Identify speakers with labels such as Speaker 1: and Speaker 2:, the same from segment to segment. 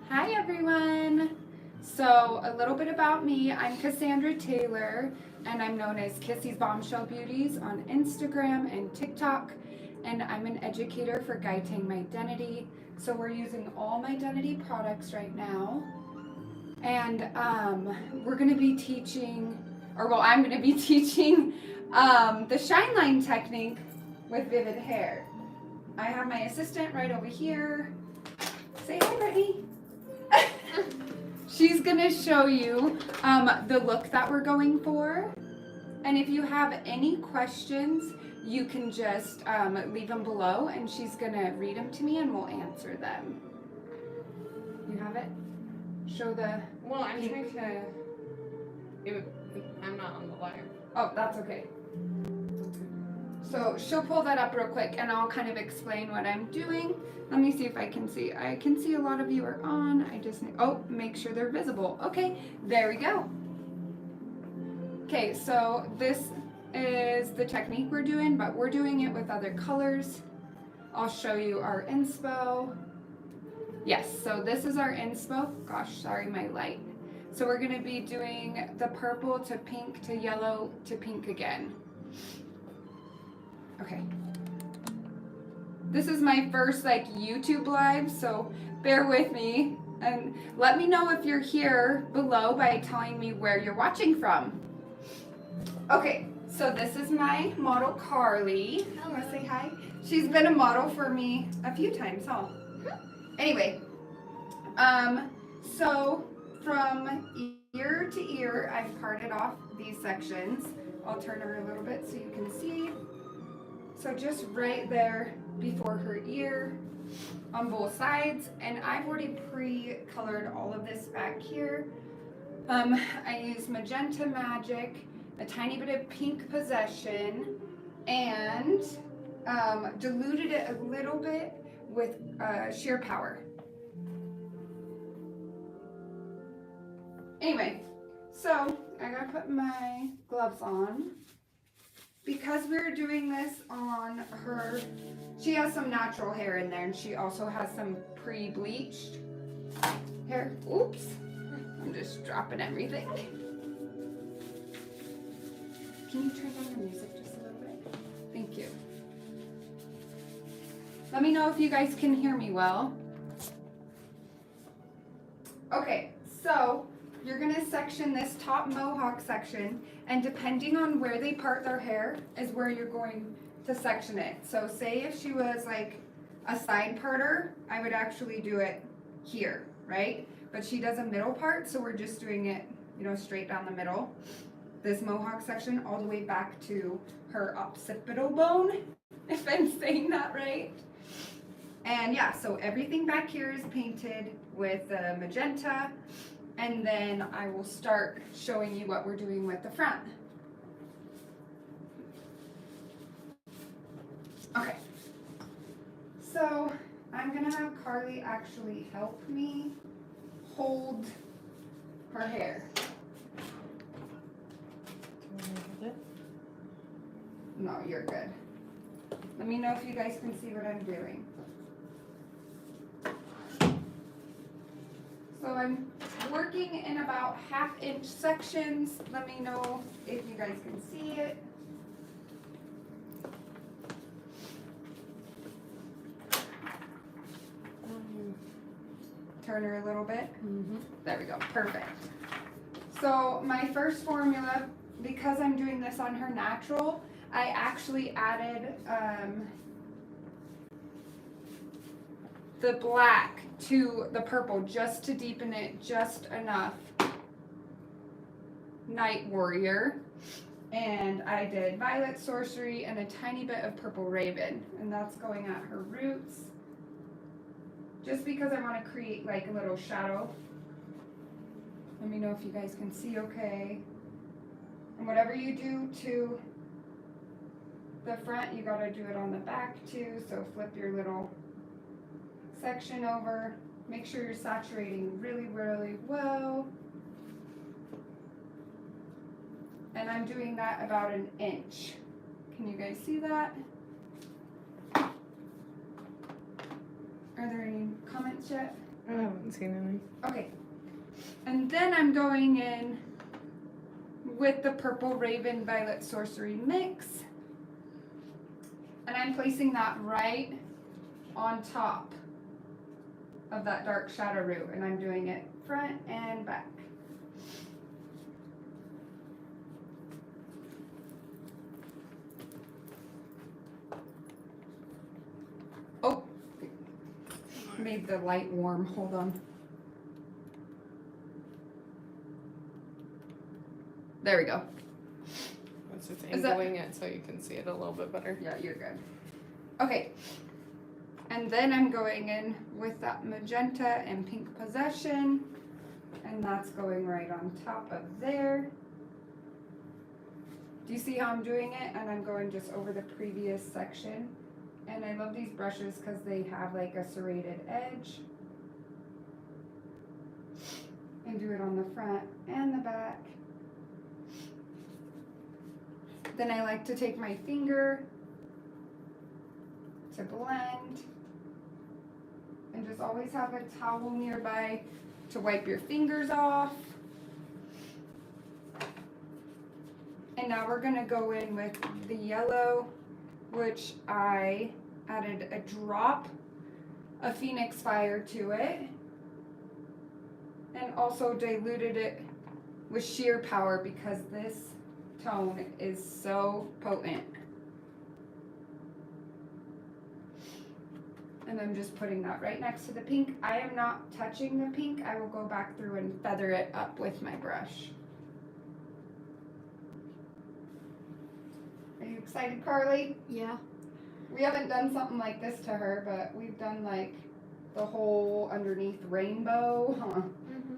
Speaker 1: Hi everyone! So a little bit about me, I'm Kisandra Taylor and I'm known as Kissy's Bombshell Beauties on Instagram and TikTok, and I'm an educator for Guiding Mydentity. So we're using all Mydentity products right now, and we're going to be teaching, I'm going to be teaching the shine line technique with vivid hair. I have my assistant right over here. Say hi, Brittany. She's gonna show you the look that we're going for, and if you have any questions, you can just leave them below, and she's gonna read them to me, and we'll answer them. You have it? Show the.
Speaker 2: Well, I'm trying to. I'm not on the live.
Speaker 1: Oh, that's okay. So she'll pull that up real quick, and I'll kind of explain what I'm doing. Let me see if I can see. I can see a lot of you are on. I just need, make sure they're visible. Okay, there we go. Okay, so this is the technique we're doing, but we're doing it with other colors. I'll show you our inspo. Yes, so this is our inspo. Gosh, sorry, my light. So we're gonna be doing the purple to pink to yellow to pink again. Okay. This is my first YouTube live, so bear with me and let me know if you're here below by telling me where you're watching from. Okay, so this is my model Carly. I want to say hi. She's been a model for me a few times, huh? Anyway, so from ear to ear, I've parted off these sections. I'll turn her a little bit so you can see. So just right there before her ear on both sides, and I've already pre-colored all of this back here. I used Magenta Magic, a tiny bit of Pink Possession, and diluted it a little bit with Sheer Power. Anyway, so I gotta put my gloves on. Because we're doing this on her, she has some natural hair in there, and she also has some pre-bleached hair. Oops, I'm just dropping everything. Can you turn down the music just a little bit? Thank you. Let me know if you guys can hear me well. Okay, so you're gonna section this top mohawk section, and depending on where they part their hair is where you're going to section it. So say if she was like a side parter, I would actually do it here, right? But she does a middle part, so we're just doing it, straight down the middle. This mohawk section all the way back to her occipital bone, if I'm saying that right. And yeah, so everything back here is painted with the magenta. And then I will start showing you what we're doing with the front. Okay, so I'm gonna have Carly actually help me hold her hair. No, you're good. Let me know if you guys can see what I'm doing. So I'm working in about 1/2 inch sections. Let me know if you guys can see it. Turn her a little bit. There we go, perfect. So my first formula, because I'm doing this on her natural, I actually added the black to the purple just to deepen it just enough. Night Warrior, and I did Violet Sorcery and a tiny bit of Purple Raven, and that's going at her roots just because I want to create like a little shadow. Let me know if you guys can see okay. And whatever you do to the front, you got to do it on the back too, so flip your little section over. Make sure you're saturating really, really well. And I'm doing that about 1 inch. Can you guys see that? Are there any comments yet?
Speaker 2: I haven't seen any.
Speaker 1: Okay. And then I'm going in with the Purple Raven Violet Sorcery mix. And I'm placing that right on top of that dark shadow root. And I'm doing it front and back. Oh, made the light warm. Hold on. There we go.
Speaker 2: It's just
Speaker 1: Is that-
Speaker 2: angling it so you can see it a little bit better.
Speaker 1: Yeah, you're good. Okay. And then I'm going in with that magenta and pink possession. And that's going right on top of there. Do you see how I'm doing it? And I'm going just over the previous section. And I love these brushes because they have like a serrated edge. And do it on the front and the back. Then I like to take my finger to blend. And just always have a towel nearby to wipe your fingers off. And now we're gonna go in with the yellow, which I added a drop of Phoenix Fire to it. And also diluted it with sheer power because this tone is so potent. And I'm just putting that right next to the pink. I am not touching the pink. I will go back through and feather it up with my brush. Are you excited, Carly?
Speaker 3: Yeah.
Speaker 1: We haven't done something like this to her, but we've done like the whole underneath rainbow, huh?
Speaker 3: Mhm.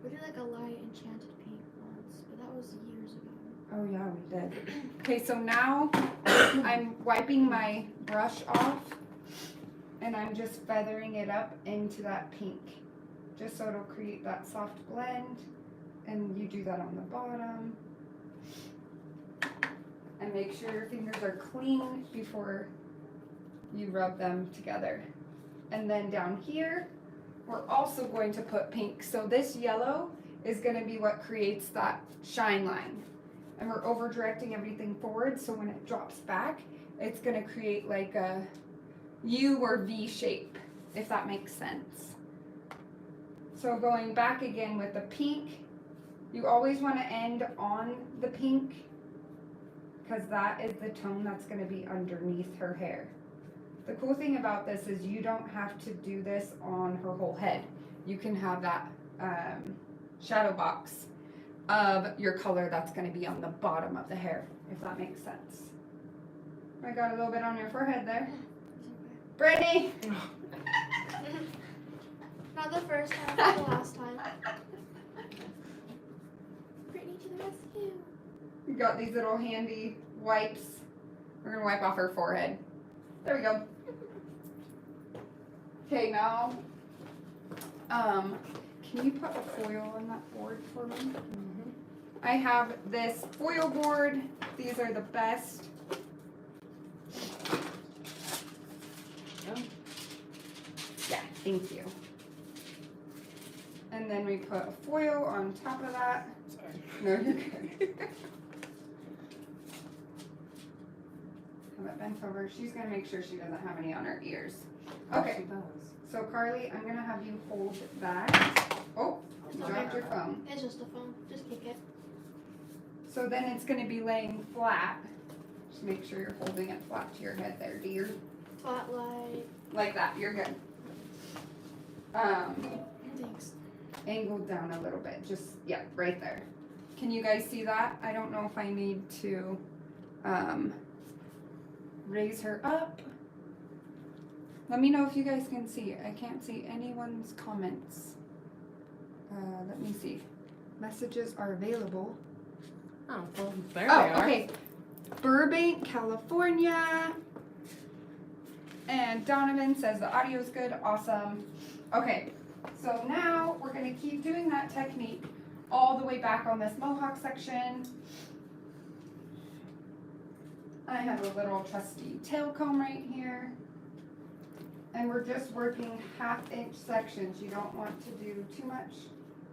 Speaker 3: We did like a light enchanted pink once, but that was years ago.
Speaker 1: Oh yeah, we did. Okay, so now I'm wiping my brush off and I'm just feathering it up into that pink, just so it'll create that soft blend. And you do that on the bottom. And make sure your fingers are clean before you rub them together. And then down here, we're also going to put pink. So this yellow is going to be what creates that shine line. And we're over directing everything forward, so when it drops back, it's going to create like a U or V shape, if that makes sense. So going back again with the pink, you always want to end on the pink because that is the tone that's going to be underneath her hair. The cool thing about this is you don't have to do this on her whole head. You can have that shadow box of your color that's going to be on the bottom of the hair, if that makes sense. I got a little bit on your forehead there. Brittany!
Speaker 3: Not the first time, but the last time. Brittany to the rescue.
Speaker 1: You got these little handy wipes. We're going to wipe off her forehead. There we go. Okay, now, can you put a foil on that board for me?
Speaker 2: Mm-hmm.
Speaker 1: I have this foil board. These are the best. Yeah, thank you. And then we put a foil on top of that.
Speaker 2: Sorry.
Speaker 1: No, you're good. Have it bent over. She's gonna make sure she doesn't have any on her ears. Okay.
Speaker 2: She does.
Speaker 1: So Carly, I'm gonna have you hold that. Oh, you
Speaker 3: Okay.
Speaker 1: dropped your phone.
Speaker 3: It's just a phone. Just kick it.
Speaker 1: So then it's gonna be laying flat. Just make sure you're holding it flat to your head there, dear.
Speaker 3: Flat light.
Speaker 1: Like that, you're good.
Speaker 3: Thanks.
Speaker 1: Angled down a little bit, just, yeah, right there. Can you guys see that? I don't know if I need to, raise her up. Let me know if you guys can see. I can't see anyone's comments. Let me see. Messages are available.
Speaker 2: Oh, well, there
Speaker 1: Oh,
Speaker 2: they are.
Speaker 1: okay. Burbank, California. And Donovan says the audio's good. Awesome. Okay, so now we're going to keep doing that technique all the way back on this mohawk section. I have a little trusty tail comb right here. And we're just working 1/2 inch sections. You don't want to do too much.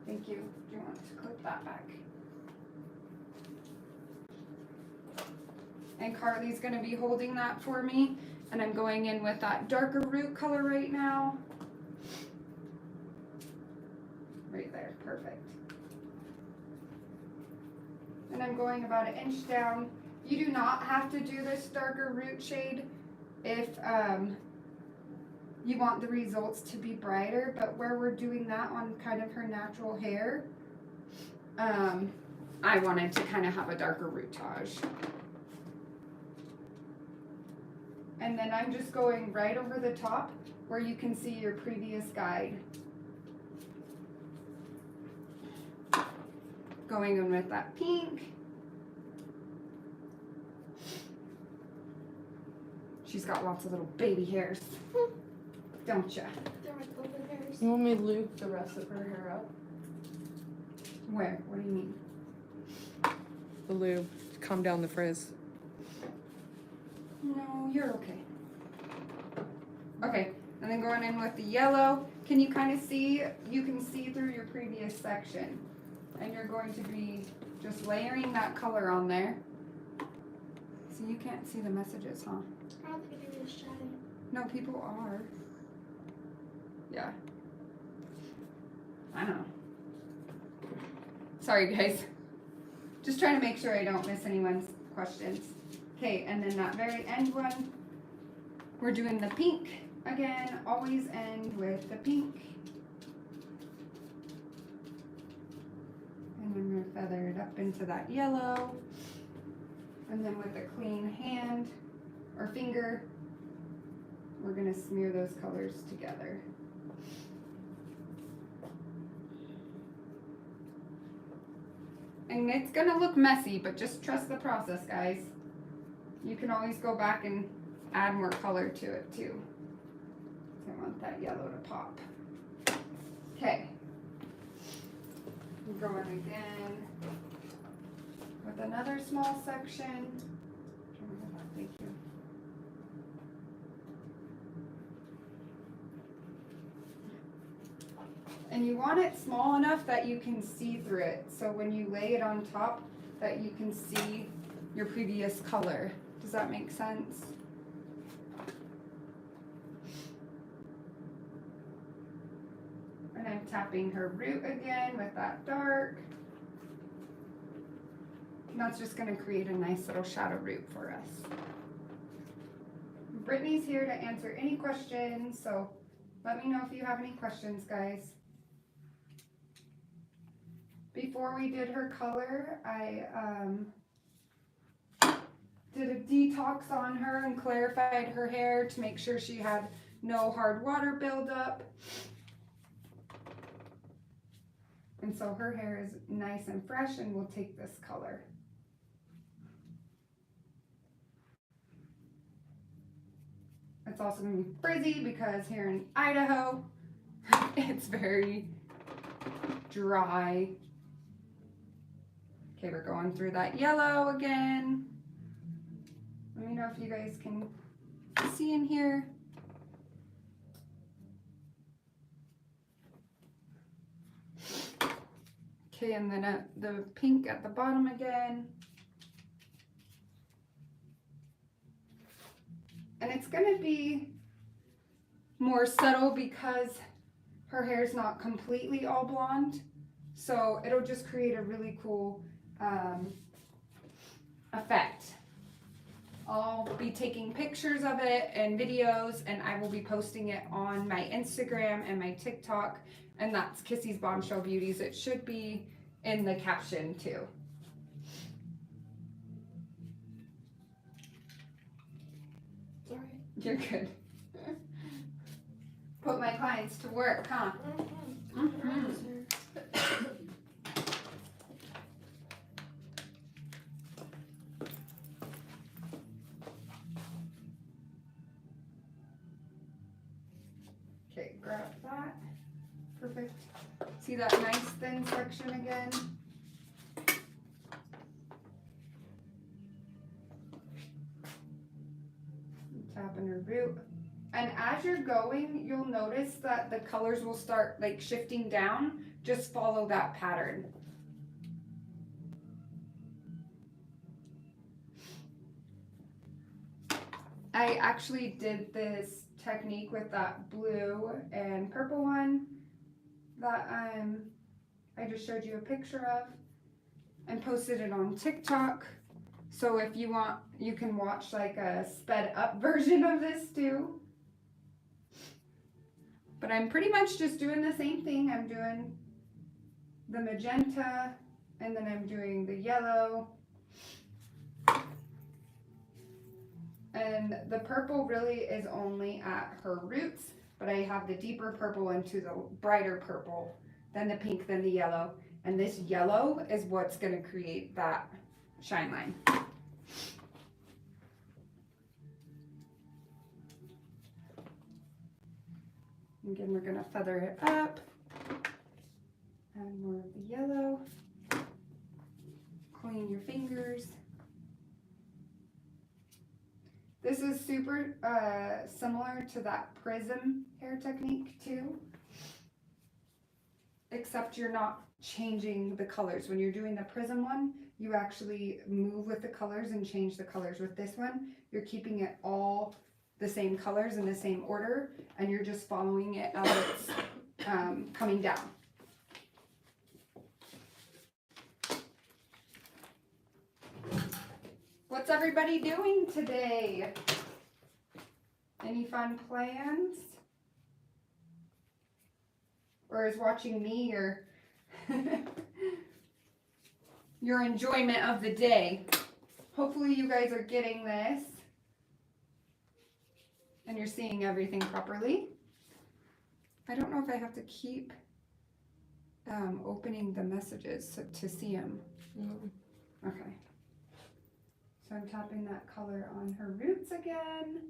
Speaker 1: Thank you. Do you want to clip that back? And Carly's gonna be holding that for me. And I'm going in with that darker root color right now. Right there, perfect. And I'm going about 1 inch down. You do not have to do this darker root shade if you want the results to be brighter, but where we're doing that on kind of her natural hair, I wanted to kind of have a darker rootage. And then I'm just going right over the top where you can see your previous guide. Going in with that pink. She's got lots of little baby hairs, don't ya?
Speaker 3: They're my COVID hairs.
Speaker 2: You want me to loop the rest of her hair up?
Speaker 1: Where? What do you mean?
Speaker 2: The lube. Calm down the frizz.
Speaker 1: No, you're okay. Okay, and then going in with the yellow. Can you kind of see? You can see through your previous section. And you're going to be just layering that color on there. So you can't see the messages, huh?
Speaker 3: I don't think anybody's chatting.
Speaker 1: No, people are. Yeah. I don't know. Sorry, guys. Just trying to make sure I don't miss anyone's questions. Okay, and then that very end one, we're doing the pink again. Always end with the pink. And I'm going to feather it up into that yellow. And then with a clean hand or finger, we're going to smear those colors together. And it's going to look messy, but just trust the process, guys. You can always go back and add more color to it too. So I want that yellow to pop. Okay. I'm going again with another small section. Thank you. And you want it small enough that you can see through it. So when you lay it on top, that you can see your previous color. Does that make sense? And I'm tapping her root again with that dark. And that's just going to create a nice little shadow root for us. Brittany's here to answer any questions, so let me know if you have any questions, guys. Before we did her color, I did a detox on her and clarified her hair to make sure she had no hard water buildup. And so her hair is nice and fresh, and we'll take this color. It's also going to be frizzy because here in Idaho, it's very dry. Okay, we're going through that yellow again. Let me know if you guys can see in here. Okay, and then the pink at the bottom again. And it's going to be more subtle because her hair is not completely all blonde. So it'll just create a really cool effect. I'll be taking pictures of it and videos, and I will be posting it on my Instagram and my TikTok, and that's Kissy's Bombshell Beauties. It should be in the caption too.
Speaker 3: Sorry.
Speaker 1: You're good. Put my clients to work, huh? Okay, grab that. Perfect. See that nice thin section again? Tapping her root. And as you're going, you'll notice that the colors will start like shifting down. Just follow that pattern. I actually did this technique with that blue and purple one that I just showed you a picture of and posted it on TikTok. So if you want, you can watch like a sped up version of this too. But I'm pretty much just doing the same thing. I'm doing the magenta and then I'm doing the yellow. And the purple really is only at her roots, but I have the deeper purple into the brighter purple, then the pink, then the yellow. And this yellow is what's going to create that shine line. Again, we're going to feather it up. Add more of the yellow. Clean your fingers. This is super similar to that prism hair technique too, except you're not changing the colors. When you're doing the prism one, you actually move with the colors and change the colors. With this one, you're keeping it all the same colors in the same order, and you're just following it as it's coming down. What's everybody doing today? Any fun plans? Or is watching me your enjoyment of the day? Hopefully you guys are getting this and you're seeing everything properly. I don't know if I have to keep opening the messages to see them. Okay. So I'm tapping that color on her roots again.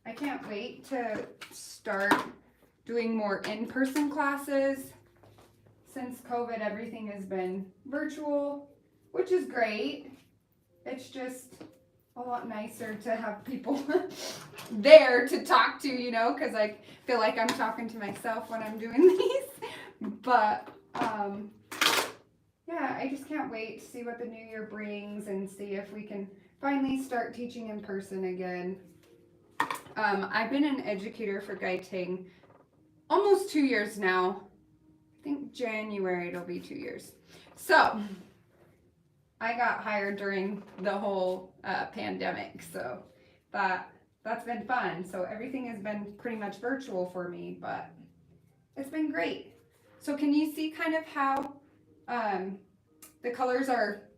Speaker 1: I can't wait to start doing more in-person classes. Since COVID, everything has been virtual, which is great. It's just a lot nicer to have people there to talk to, you know, because I feel like I'm talking to myself when I'm doing these. But yeah, I just can't wait to see what the new year brings and see if we can finally start teaching in person again. I've been an educator for Gaiteng almost 2 years now. I think January it'll be 2 years. So I got hired during the whole pandemic, so that's been fun. So everything has been pretty much virtual for me, but it's been great. So can you see kind of how the colors are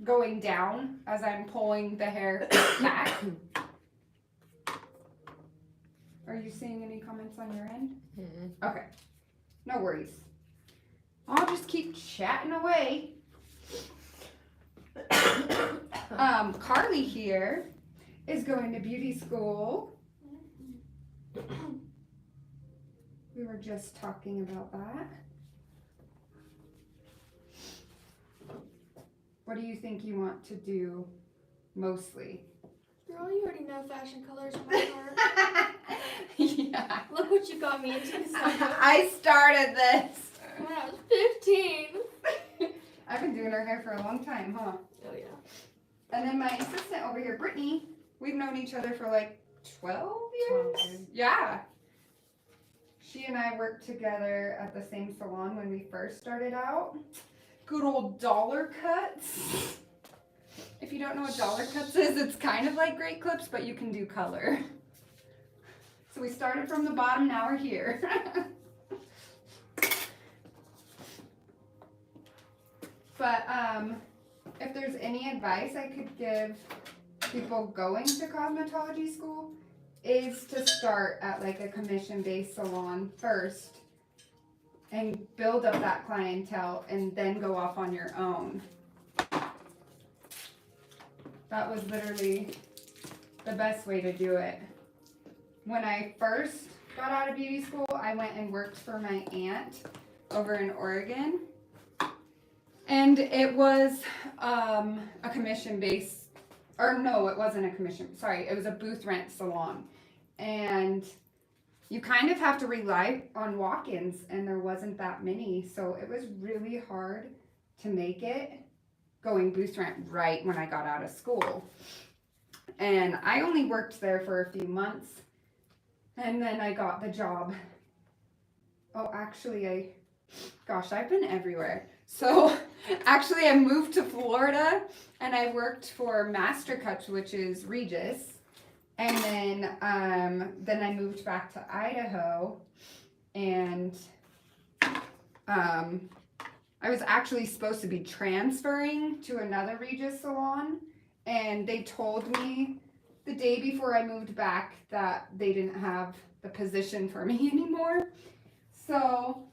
Speaker 1: going down as I'm pulling the hair back? Are you seeing any comments on your end?
Speaker 2: Mm-mm.
Speaker 1: Okay, no worries. I'll just keep chatting away. Carly here is going to beauty school. We were just talking about that. What do you think you want to do mostly?
Speaker 3: Girl, you already know fashion colors in my heart.
Speaker 1: Yeah.
Speaker 3: Look what you got me into, Kisandra.
Speaker 1: I started this.
Speaker 3: When I was 15.
Speaker 1: I've been doing her hair for a long time, huh?
Speaker 3: Oh yeah.
Speaker 1: And then my assistant over here, Brittany, we've known each other for like 12 years?
Speaker 2: 12 years.
Speaker 1: Yeah. She and I worked together at the same salon when we first started out. Good old dollar cuts. If you don't know what dollar cuts is, it's kind of like Great Clips, but you can do color. So we started from the bottom, now we're here. But if there's any advice I could give people going to cosmetology school, is to start at like a commission-based salon first and build up that clientele and then go off on your own. That was literally the best way to do it. When I first got out of beauty school, I went and worked for my aunt over in Oregon. And it was a commission based, or no, it wasn't a commission. Sorry, it was a booth rent salon. And you kind of have to rely on walk-ins, and there wasn't that many. So it was really hard to make it going booth rent right when I got out of school. And I only worked there for a few months. And then I got the job. Oh, actually, I've been everywhere. So actually I moved to Florida and I worked for Mastercuts, which is Regis. And then I moved back to Idaho, and I was actually supposed to be transferring to another Regis salon, and they told me the day before I moved back that they didn't have the position for me anymore. So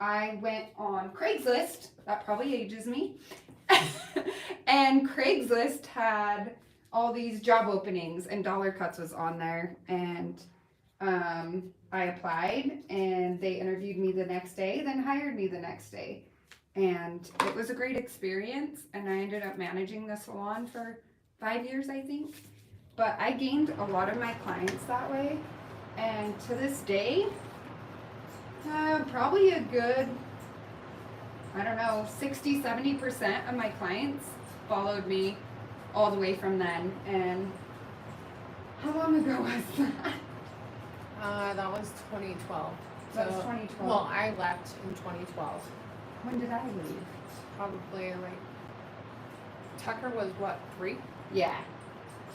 Speaker 1: I went on Craigslist. That probably ages me. And Craigslist had all these job openings, and Dollar Cuts was on there. And I applied, and they interviewed me the next day, then hired me the next day. And it was a great experience, and I ended up managing the salon for 5 years, I think. But I gained a lot of my clients that way. And to this day, probably a good, 60-70% of my clients followed me all the way from then. And how long ago was that?
Speaker 2: That was 2012.
Speaker 1: That was 2012.
Speaker 2: Well, I left in 2012.
Speaker 1: When did I leave?
Speaker 2: Probably like, Tucker was what, 3?
Speaker 1: Yeah.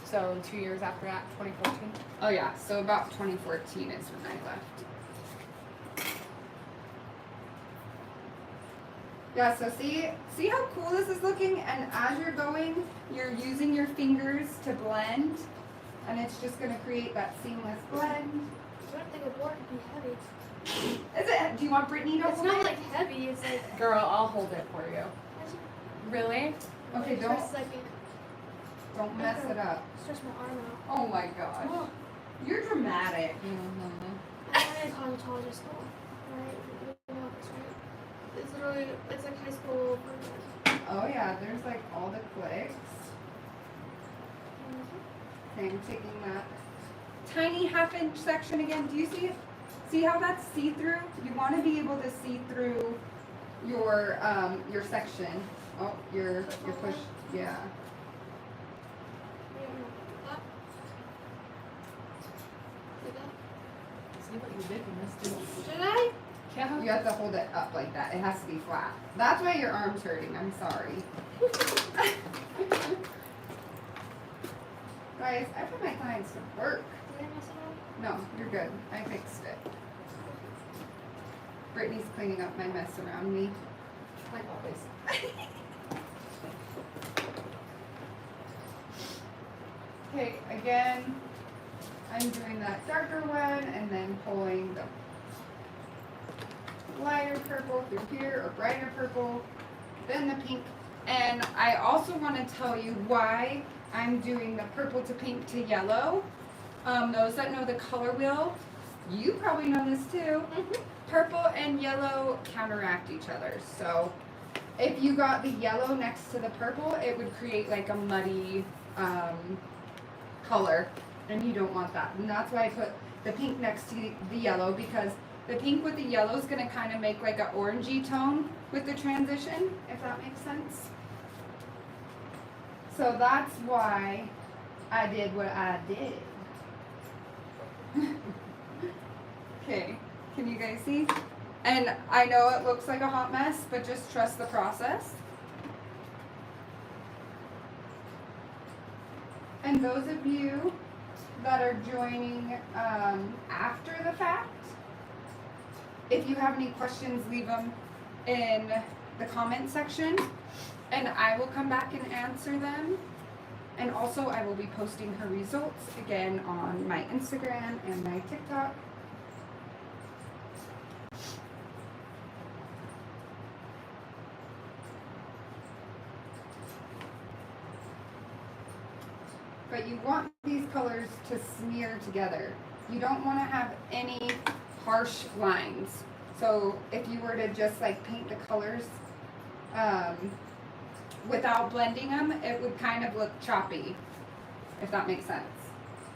Speaker 2: So 2 years after that, 2014.
Speaker 1: Oh yeah, so about 2014 is when I left. Yeah, so see how cool this is looking? And as you're going, you're using your fingers to blend, and it's just gonna create that seamless blend.
Speaker 3: I don't think a board would be heavy.
Speaker 1: Is it? Do you want Brittany to
Speaker 3: It's
Speaker 1: hold
Speaker 3: not
Speaker 1: it?
Speaker 3: like heavy, it's like.
Speaker 2: Girl, I'll hold it for you. Really?
Speaker 1: Okay,
Speaker 3: For a second.
Speaker 1: don't mess it up.
Speaker 3: Stretch my arm out.
Speaker 1: Oh my gosh.
Speaker 3: Oh,
Speaker 1: You're dramatic.
Speaker 3: I'm a cosmetologist school. Right? You know this, right? It's literally, it's like high school version.
Speaker 1: Oh yeah, there's like all the clicks. Okay, I'm taking that tiny half-inch section again. Do you see it? See how that's see-through? You want to be able to see through your section. Oh, your push. Yeah.
Speaker 2: See what you did in this.
Speaker 3: Should I?
Speaker 2: Yeah.
Speaker 1: You have to hold it up like that. It has to be flat. That's why your arm's hurting. I'm sorry. Guys, I put my clients to work.
Speaker 3: Did I mess it up?
Speaker 1: No, you're good. I fixed it. Brittany's cleaning up my mess around me. Like always. Okay, again, I'm doing that darker one and then pulling the lighter purple through here, or brighter purple, then the pink. And I also want to tell you why I'm doing the purple to pink to yellow. Those that know the color wheel, you probably know this too. Purple and yellow counteract each other. So if you got the yellow next to the purple, it would create like a muddy color, and you don't want that. And that's why I put the pink next to the yellow, because the pink with the yellow is going to kind of make like an orangey tone with the transition, if that makes sense. So that's why I did what I did. Okay, can you guys see? And I know it looks like a hot mess, but just trust the process. And those of you that are joining after the fact, if you have any questions, leave them in the comment section, and I will come back and answer them. And also, I will be posting her results again on my Instagram and my TikTok. But you want these colors to smear together. You don't want to have any harsh lines. So if you were to just like paint the colors without blending them, it would kind of look choppy, if that makes sense.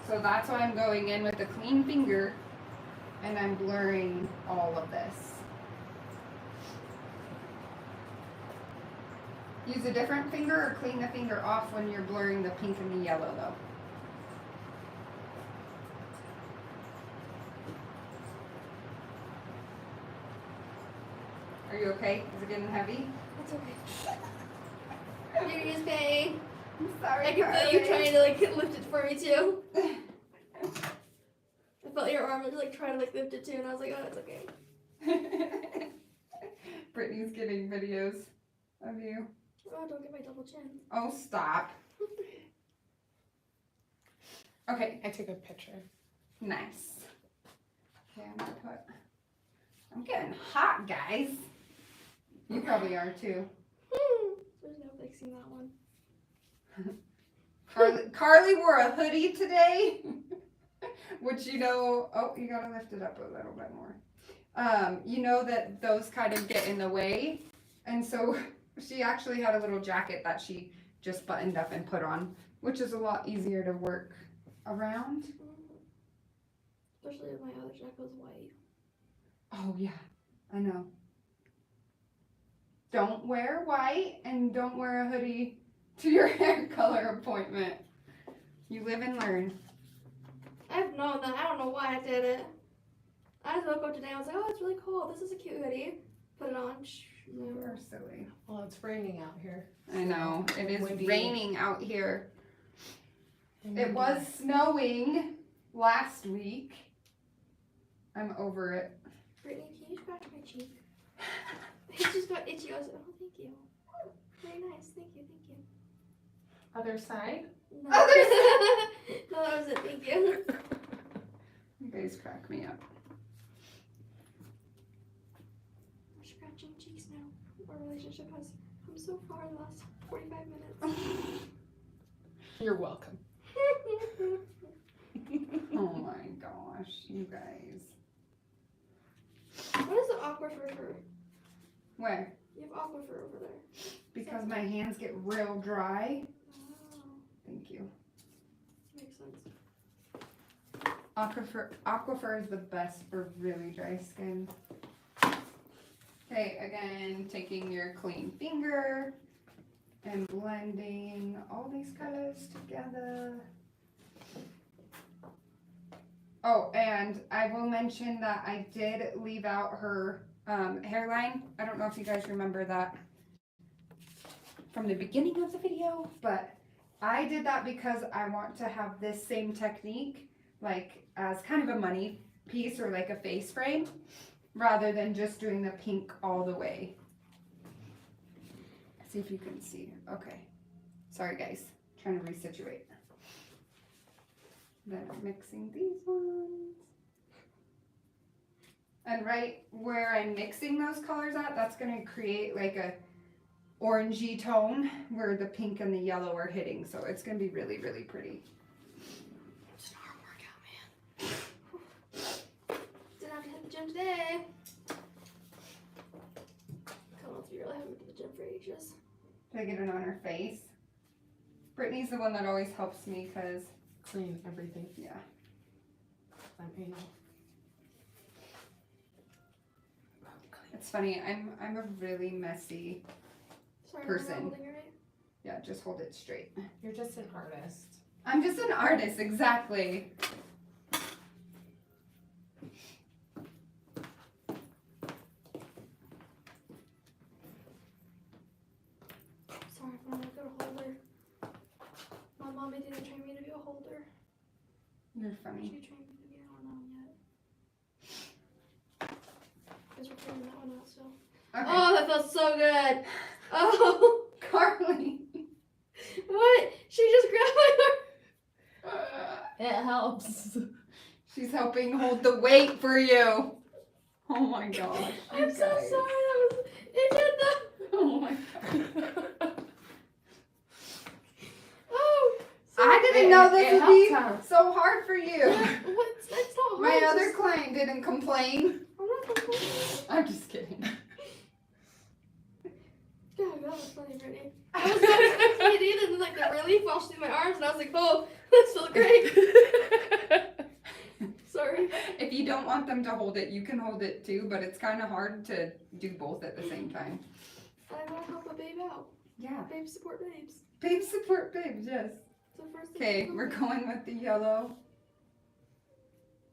Speaker 1: So that's why I'm going in with a clean finger and I'm blurring all of this. Use a different finger or clean the finger off when you're blurring the pink and the yellow though. Are you okay? Is it getting heavy?
Speaker 3: It's okay. You're just pain.
Speaker 1: I'm sorry.
Speaker 3: I can feel you trying to like lift it for me too. I felt your arm was like trying to like lift it too, and I was like, oh, it's okay.
Speaker 1: Brittany's getting videos of you.
Speaker 3: Oh, don't get my double chin.
Speaker 1: Oh, stop. Okay,
Speaker 2: I took a picture.
Speaker 1: nice. Okay, I'm getting hot, guys. You probably are too.
Speaker 3: There's no fixing that one.
Speaker 1: Carly wore a hoodie today, which you know, oh, you gotta lift it up a little bit more. You know that those kind of get in the way, and so she actually had a little jacket that she just buttoned up and put on, which is a lot easier to work around.
Speaker 3: Especially if my other jacket was white.
Speaker 1: Oh yeah, I know. Don't wear white and don't wear a hoodie to your hair color appointment. You live and learn.
Speaker 3: I've known that. I don't know why I did it. I just woke up today and I was like, oh, it's really cool. This is a cute hoodie. Put it on.
Speaker 1: You are silly.
Speaker 2: Well, it's raining out here.
Speaker 1: I know. It is
Speaker 2: Windy.
Speaker 1: raining out here.
Speaker 2: And
Speaker 1: It was snowing last week. I'm over it.
Speaker 3: Brittany, can you scratch my cheek? It just got itchy. I was like, oh, thank you. Very nice. Thank you. Thank you.
Speaker 2: Other side.
Speaker 3: No.
Speaker 1: Other
Speaker 3: No, that was it. Thank you.
Speaker 1: You guys crack me up.
Speaker 3: We're scratching cheeks now. Our relationship has come so far in the last 45 minutes.
Speaker 2: You're welcome.
Speaker 1: Oh my gosh, you guys.
Speaker 3: What is the aquifer for?
Speaker 1: Where?
Speaker 3: You have aquifer over there.
Speaker 1: Because my hands get real dry.
Speaker 3: Oh,
Speaker 1: Thank you.
Speaker 3: makes sense.
Speaker 1: Aquifer is the best for really dry skin. Okay, again, taking your clean finger and blending all these colors together. Oh, and I will mention that I did leave out her hairline. I don't know if you guys remember that from the beginning of the video, but I did that because I want to have this same technique like as kind of a money piece or like a face frame rather than just doing the pink all the way. See if you can see. Okay. Sorry guys, trying to resituate. Then I'm mixing these ones. And right where I'm mixing those colors at, that's going to create like a orangey tone where the pink and the yellow are hitting. So it's going to be really, really pretty.
Speaker 3: It's an arm workout, man. Didn't have to hit the gym today. Come on, you really haven't been to the gym for ages.
Speaker 1: Did I get it on her face? Brittany's the one that always helps me because,
Speaker 2: Clean everything.
Speaker 1: yeah.
Speaker 2: I'm anal.
Speaker 1: It's funny, I'm a really messy,
Speaker 3: Sorry,
Speaker 1: Person.
Speaker 3: I'm not holding it right.
Speaker 1: yeah, just hold it straight.
Speaker 2: You're just an artist.
Speaker 1: I'm just an artist, exactly.
Speaker 3: Sorry, I'm not a good holder. My mommy didn't train me to be a holder.
Speaker 1: You're funny.
Speaker 3: She trained me to be, I don't know yet. Because we're figuring that one out still.
Speaker 1: Okay.
Speaker 3: Oh, that feels so good. Oh,
Speaker 1: Carly.
Speaker 3: what? She just grabbed my arm.
Speaker 2: It helps.
Speaker 1: She's helping hold the weight for you. Oh my gosh.
Speaker 3: I'm
Speaker 1: you
Speaker 3: so
Speaker 1: guys.
Speaker 3: sorry. That was. It did the.
Speaker 1: Oh my god.
Speaker 3: Oh.
Speaker 1: I didn't know this
Speaker 2: it
Speaker 1: would be
Speaker 2: helps
Speaker 1: so hard for you.
Speaker 3: What? That's not hard.
Speaker 1: My
Speaker 3: it's
Speaker 1: other
Speaker 3: just-
Speaker 1: client didn't complain.
Speaker 3: I'm not complaining.
Speaker 1: I'm just kidding.
Speaker 3: God, that was funny, Brittany. I was not expecting it either, and then like the relief washed through my arms, and I was like, oh, that's so great. Sorry.
Speaker 1: If you don't want them to hold it, you can hold it too, but it's kind of hard to do both at the same time.
Speaker 3: I want to help a babe out.
Speaker 1: Yeah.
Speaker 3: Babes support babes.
Speaker 1: Babes support babes, yes.
Speaker 3: So first
Speaker 1: Okay, we're going with the yellow.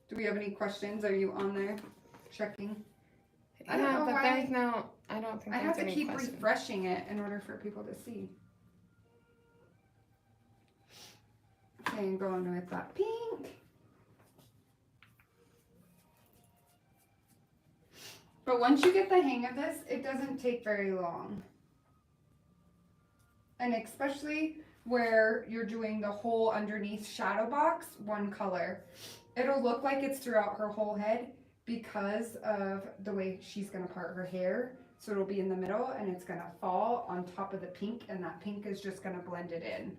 Speaker 1: Do we have any questions? Are you on there checking? I don't know
Speaker 2: but
Speaker 1: why.
Speaker 2: there's no. I don't think
Speaker 1: I have
Speaker 2: there's
Speaker 1: to
Speaker 2: any
Speaker 1: keep
Speaker 2: question.
Speaker 1: refreshing it in order for people to see. Okay, I'm going with that pink. But once you get the hang of this, it doesn't take very long. And especially where you're doing the whole underneath shadow box, one color. It'll look like it's throughout her whole head because of the way she's gonna part her hair. So it'll be in the middle and it's gonna fall on top of the pink, and that pink is just gonna blend it in.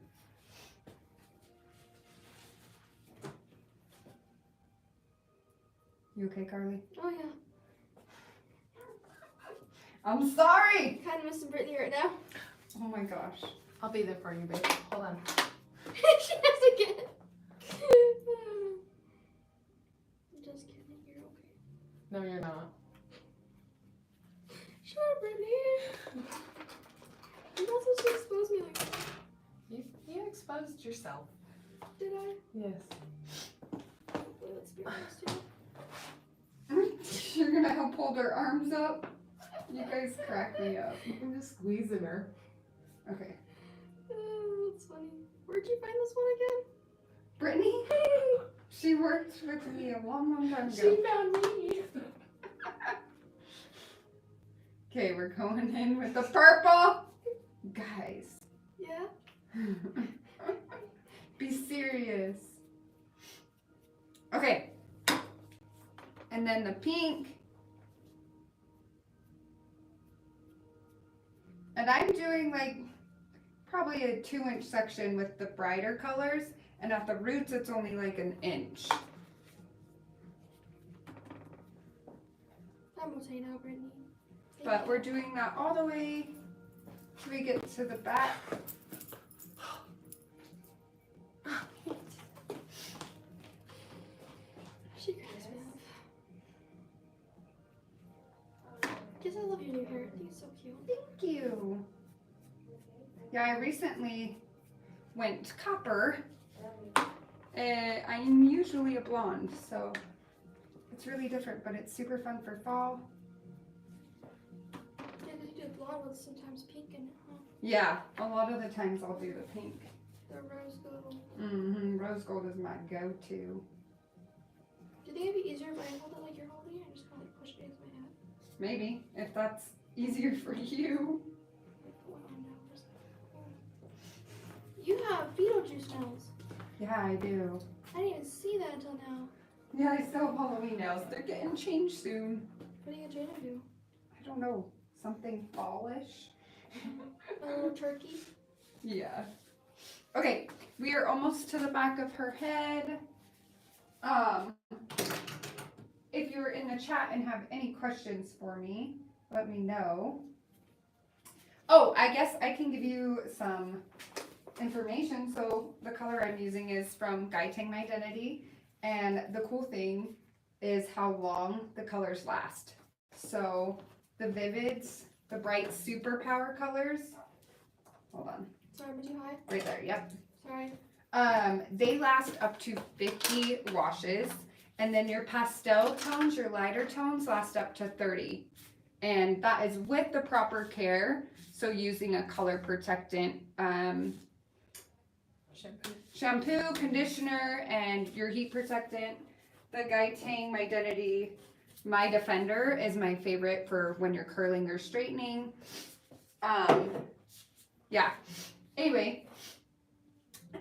Speaker 1: You okay, Carly?
Speaker 3: Oh yeah.
Speaker 1: I'm sorry!
Speaker 3: Kind of missing Brittany right now.
Speaker 1: Oh my gosh.
Speaker 2: I'll be there for you, babe. Hold on.
Speaker 3: She has to get. Just kidding, you're okay.
Speaker 2: No, you're not.
Speaker 3: Shut up, Brittany. You're not supposed to expose me like that.
Speaker 2: You exposed yourself.
Speaker 3: Did I?
Speaker 2: Yes.
Speaker 3: Hopefully, let's be honest too.
Speaker 1: You're gonna help hold her arms up? You guys crack me up.
Speaker 2: I'm just squeezing her.
Speaker 1: Okay.
Speaker 3: That's funny. Where'd you find this one again?
Speaker 1: Brittany? She worked with me a long, long time
Speaker 2: She
Speaker 1: ago.
Speaker 2: found me.
Speaker 1: Okay, we're going in with the purple. Guys.
Speaker 3: Yeah.
Speaker 1: Be serious. Okay. And then the pink. And I'm doing like probably a 2-inch section with the brighter colors. And at the roots, it's only like an inch.
Speaker 3: I'm okay now, Brittany.
Speaker 1: But we're doing that all the way till we get to the back.
Speaker 3: She cracks me up. Guess I love your new hair. I think it's so cute.
Speaker 1: Thank you. Yeah, I recently went copper. I'm usually a blonde, so it's really different, but it's super fun for fall.
Speaker 3: Yeah, they do blonde with sometimes pink in it, huh?
Speaker 1: Yeah, a lot of the times I'll do the pink.
Speaker 3: The rose gold.
Speaker 1: Rose gold is my go-to.
Speaker 3: Do you think it'd be easier if I hold it like you're holding it and just kind of like push it against my head?
Speaker 1: Maybe, if that's easier for you.
Speaker 3: Like put one on now for a second. You have Beetlejuice nails.
Speaker 1: Yeah, I do.
Speaker 3: I didn't even see that until now.
Speaker 1: Yeah, I still have Halloween nails. They're getting changed soon.
Speaker 3: What are you gonna do?
Speaker 1: I don't know, something fallish.
Speaker 3: A little turkey?
Speaker 1: Yeah. Okay, we are almost to the back of her head. If you're in the chat and have any questions for me, let me know. Oh, I guess I can give you some information. So the color I'm using is from Mydentity, and the cool thing is how long the colors last. So the vivids, the bright superpower colors, hold on,
Speaker 3: Sorry, am I too high?
Speaker 1: right there, yep.
Speaker 3: Sorry.
Speaker 1: They last up to 50 washes, and then your pastel tones, your lighter tones, last up to 30. And that is with the proper care. So using a color protectant, shampoo, conditioner, and your heat protectant. The Mydentity, My Defender is my favorite for when you're curling or straightening. Yeah. Anyway.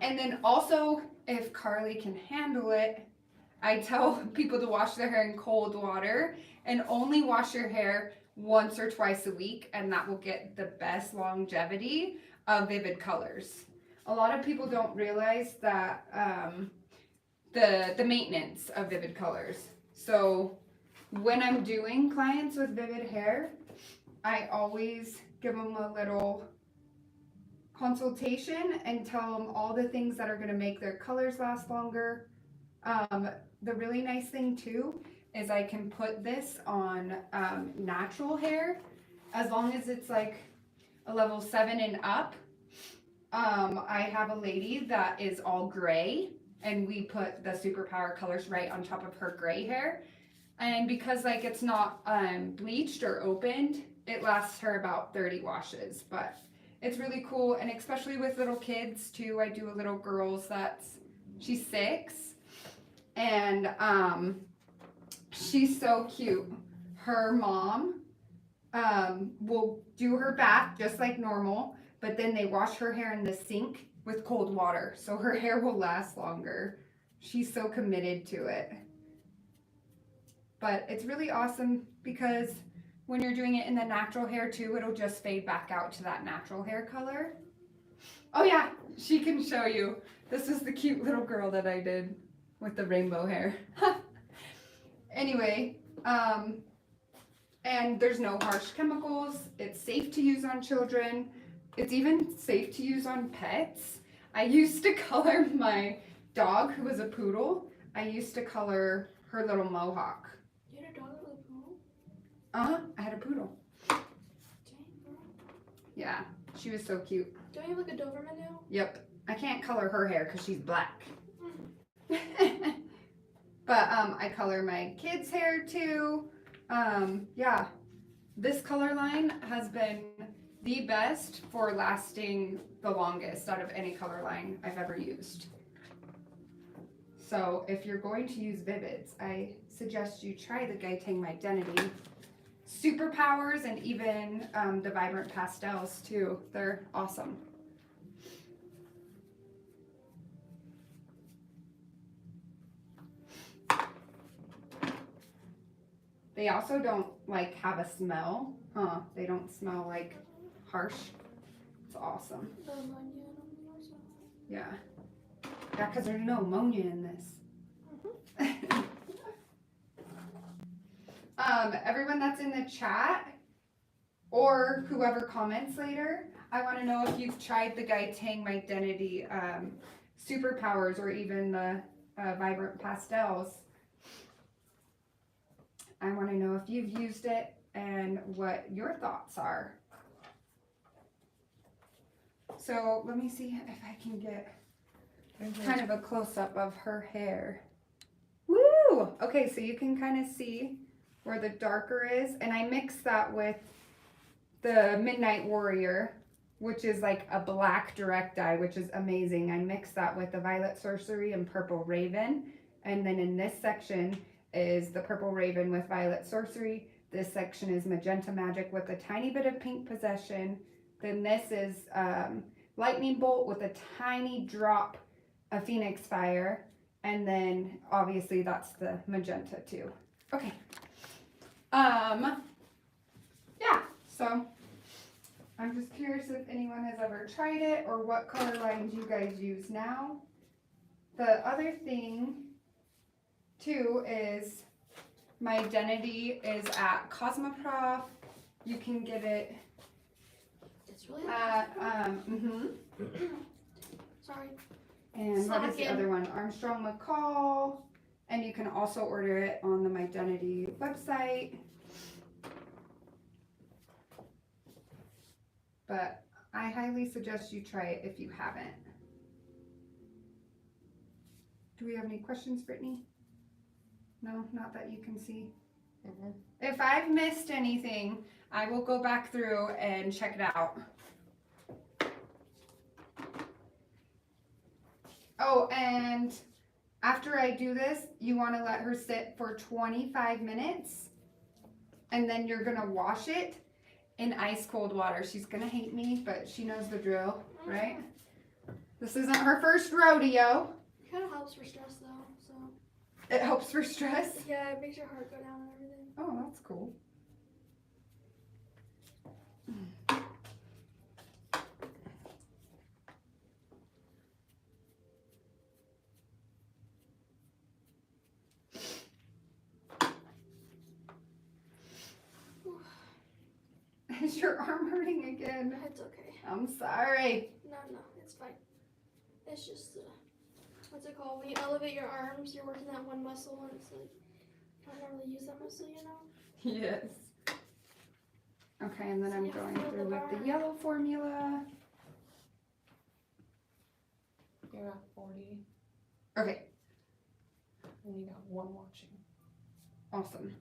Speaker 1: And then also, if Carly can handle it, I tell people to wash their hair in cold water and only wash your hair once or twice a week, and that will get the best longevity of vivid colors. A lot of people don't realize that the maintenance of vivid colors. So when I'm doing clients with vivid hair, I always give them a little consultation and tell them all the things that are going to make their colors last longer. The really nice thing too is I can put this on natural hair as long as it's like a level 7 and up. I have a lady that is all gray, and we put the superpower colors right on top of her gray hair. And because like it's not bleached or opened, it lasts her about 30 washes. But it's really cool, and especially with little kids too. I do a little girl's she's 6, and she's so cute. Her mom will do her bath just like normal, but then they wash her hair in the sink with cold water, so her hair will last longer. She's so committed to it. But it's really awesome because when you're doing it in the natural hair too, it'll just fade back out to that natural hair color. Oh yeah, she can show you. This is the cute little girl that I did with the rainbow hair. Anyway, and there's no harsh chemicals. It's safe to use on children. It's even safe to use on pets. I used to color my dog, who was a poodle. I used to color her little mohawk.
Speaker 3: You had a dog that was a poodle?
Speaker 1: I had a poodle.
Speaker 3: Dang, girl.
Speaker 1: Yeah, she was so cute.
Speaker 3: Don't you have like a Doberman now?
Speaker 1: Yep. I can't color her hair because she's black. But I color my kids' hair too. Yeah, this color line has been the best for lasting the longest out of any color line I've ever used. So if you're going to use Vivids, I suggest you try the Gaiteng Mydentity Superpowers, and even the Vibrant Pastels too. They're awesome. They also don't like have a smell. They don't smell like harsh. It's awesome.
Speaker 3: The ammonia on the outside.
Speaker 1: Yeah. Yeah, because there's no ammonia in this. Everyone that's in the chat or whoever comments later, I want to know if you've tried the Gaiteng Mydentity Superpowers or even the Vibrant Pastels. I want to know if you've used it and what your thoughts are. So let me see if I can get kind of a close-up of her hair. Woo! Okay, so you can kind of see where the darker is, and I mixed that with the Midnight Warrior, which is like a black direct dye, which is amazing. I mixed that with the Violet Sorcery and Purple Raven, and then in this section is the Purple Raven with Violet Sorcery. This section is Magenta Magic with a tiny bit of Pink Possession. Then this is Lightning Bolt with a tiny drop of Phoenix Fire. And then obviously that's the magenta too. Okay. Yeah, so I'm just curious if anyone has ever tried it or what color lines you guys use now. The other thing too is Mydentity is at Cosmoprof. You can get it
Speaker 3: It's really
Speaker 1: at
Speaker 3: Sorry.
Speaker 1: and what is the other one? Armstrong McCall. And you can also order it on the Mydentity website. But I highly suggest you try it if you haven't. Do we have any questions, Brittany? No, not that you can see.
Speaker 2: Mm-hmm.
Speaker 1: If I've missed anything, I will go back through and check it out. Oh, and after I do this, you want to let her sit for 25 minutes, and then you're going to wash it in ice cold water. She's going to hate me, but she knows the drill, right? This isn't her first rodeo.
Speaker 3: It kind of helps for stress though, so.
Speaker 1: It helps for stress.
Speaker 3: Yeah, it makes your heart go down and everything.
Speaker 1: Oh, that's cool. Is your arm hurting again?
Speaker 3: It's okay.
Speaker 1: I'm sorry.
Speaker 3: No, it's fine. It's just, what's it called? When you elevate your arms, you're working that one muscle, and it's like, I don't really use that muscle, you know?
Speaker 1: Yes. Okay, and then
Speaker 3: So
Speaker 1: I'm
Speaker 3: you
Speaker 1: going
Speaker 3: feel the
Speaker 1: through with
Speaker 3: bar.
Speaker 1: the yellow formula.
Speaker 2: You're at 40,
Speaker 1: Okay,
Speaker 2: and you got one watching.
Speaker 1: awesome.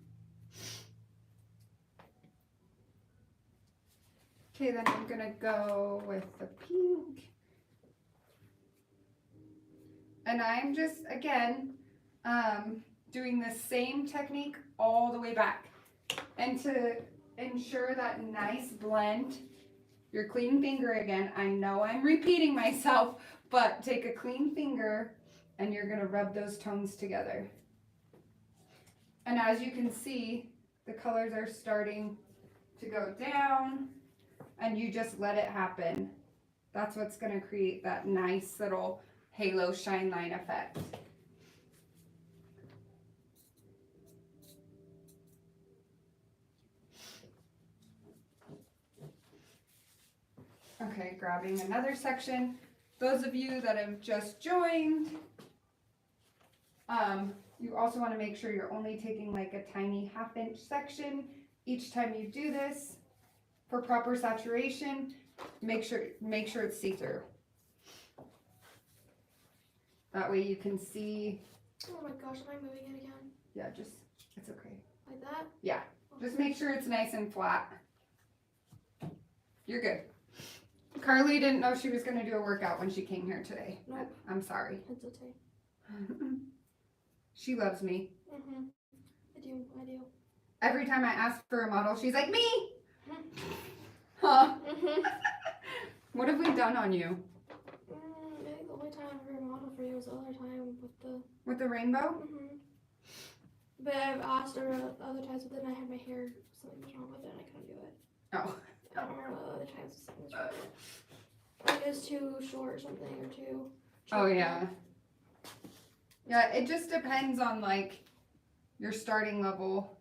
Speaker 1: Okay, then I'm gonna go with the pink. And I'm just, again, doing the same technique all the way back. And to ensure that nice blend, your clean finger again, I know I'm repeating myself, but take a clean finger and you're gonna rub those tones together. And as you can see, the colors are starting to go down and you just let it happen. That's what's gonna create that nice little halo shine line effect. Okay, grabbing another section. Those of you that have just joined, you also want to make sure you're only taking like a tiny 1/2 inch section each time you do this for proper saturation. Make sure it's see-through. That way you can see.
Speaker 3: Oh my gosh, am I moving it again?
Speaker 1: Yeah, it's okay.
Speaker 3: Like that?
Speaker 1: Yeah, just make sure it's nice and flat. You're good. Carly didn't know she was going to do a workout when she came here today.
Speaker 3: Nope.
Speaker 1: I'm sorry.
Speaker 3: It's okay.
Speaker 1: She loves me.
Speaker 3: Mm-hmm. I do.
Speaker 1: Every time I ask for a model, she's like, me! Huh?
Speaker 3: Mm-hmm.
Speaker 1: What have we done on you?
Speaker 3: I think the only time I ever modeled for you was the other time with the...
Speaker 1: With the rainbow?
Speaker 3: Mm-hmm. But I've asked her other times, but then I had my hair, something was wrong with it and I couldn't do it.
Speaker 1: Oh.
Speaker 3: I don't remember the other times something was wrong with it. Like it was too short or something, or too...
Speaker 1: Oh, yeah. Yeah, it just depends on, like, your starting level.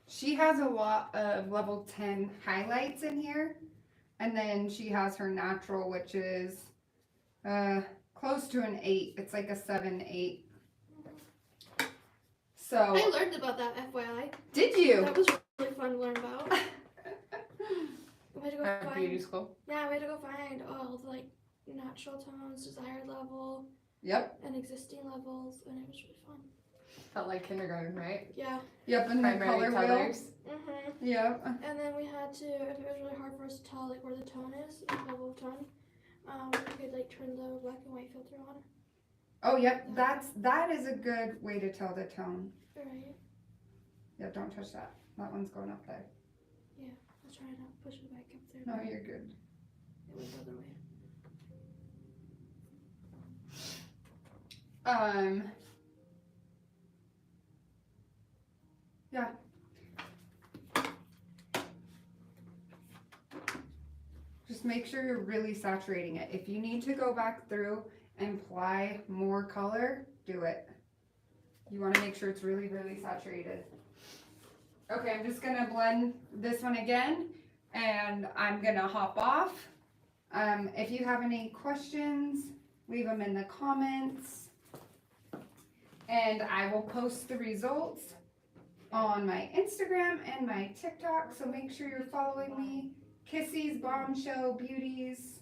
Speaker 1: She has a lot of level 10 highlights in here. And then she has her natural, which is close to an 8. It's like a 7, 8. So...
Speaker 3: I learned about that, FYI.
Speaker 1: Did you?
Speaker 3: That was really fun to learn about. We had to go
Speaker 2: At beauty
Speaker 3: find...
Speaker 2: school.
Speaker 3: Yeah, we had to go find all the, like, natural tones, desired level,
Speaker 1: Yep.
Speaker 3: and existing levels, and it was really fun.
Speaker 2: Felt like kindergarten, right?
Speaker 3: Yeah.
Speaker 1: Yep, and the
Speaker 2: Primary
Speaker 1: color wheel.
Speaker 2: colors.
Speaker 3: Mm-hmm.
Speaker 1: Yep.
Speaker 3: And then we had to, if it was really hard for us to tell, like, where the tone is, like, level of tone, we could, like, turn the black and white filter on.
Speaker 1: Oh, yep. That is a good way to tell the tone.
Speaker 3: Right.
Speaker 1: Yeah, don't touch that. That one's going up there.
Speaker 3: I was trying to push it back up there.
Speaker 1: No,
Speaker 3: but
Speaker 1: you're good.
Speaker 3: It went the other way.
Speaker 1: Yeah. Just make sure you're really saturating it. If you need to go back through and apply more color, do it. You want to make sure it's really, really saturated. Okay, I'm just gonna blend this one again and I'm gonna hop off. If you have any questions, leave them in the comments. And I will post the results on my Instagram and my TikTok, so make sure you're following me. Kissies, Bomb Show, Beauties.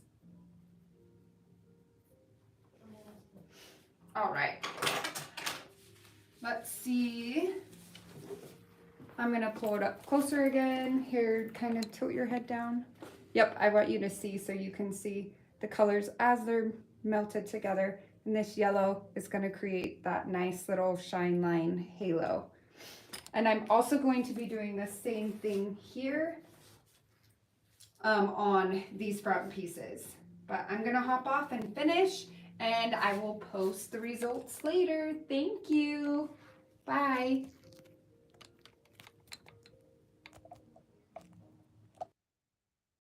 Speaker 1: All right. Let's see. I'm gonna pull it up closer again. Here, kind of tilt your head down. Yep, I want you to see so you can see the colors as they're melted together. And this yellow is going to create that nice little shine line halo. And I'm also going to be doing the same thing here on these front pieces. But I'm going to hop off and finish, and I will post the results later. Thank you. Bye.